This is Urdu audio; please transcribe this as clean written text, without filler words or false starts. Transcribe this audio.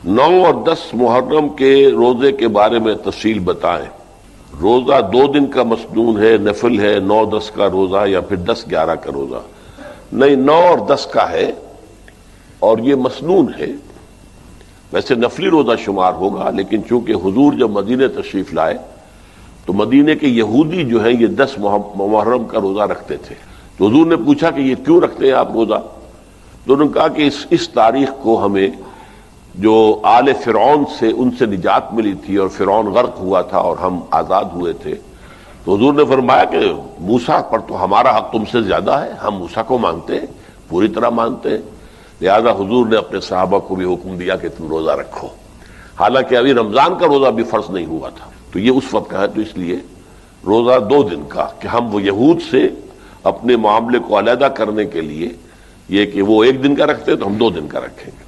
9 اور 10 محرم کے روزے کے بارے میں تفصیل بتائیں۔ روزہ 2 دن کا مسنون ہے، نفل ہے، 9-10 کا روزہ یا پھر 10-11 کا روزہ؟ نہیں، 9 اور 10 کا ہے اور یہ مسنون ہے۔ ویسے نفلی روزہ شمار ہوگا، لیکن چونکہ حضور جب مدینہ تشریف لائے تو مدینے کے یہودی جو ہیں یہ 10 محرم کا روزہ رکھتے تھے، تو حضور نے پوچھا کہ یہ کیوں رکھتے ہیں آپ روزہ؟ تو انہوں نے کہا کہ اس تاریخ کو ہمیں جو آل فرعون سے ان سے نجات ملی تھی اور فرعون غرق ہوا تھا اور ہم آزاد ہوئے تھے، تو حضور نے فرمایا کہ موسیٰ پر تو ہمارا حق تم سے زیادہ ہے، ہم موسیٰ کو مانتے ہیں، پوری طرح مانتے ہیں، لہذا حضور نے اپنے صحابہ کو بھی حکم دیا کہ تم روزہ رکھو، حالانکہ ابھی رمضان کا روزہ بھی فرض نہیں ہوا تھا۔ تو یہ اس وقت کا ہے، تو اس لیے روزہ 2 دن کا کہ ہم وہ یہود سے اپنے معاملے کو علیحدہ کرنے کے لیے یہ کہ وہ 1 دن کا رکھتے ہیں تو ہم 2 دن کا رکھیں گے۔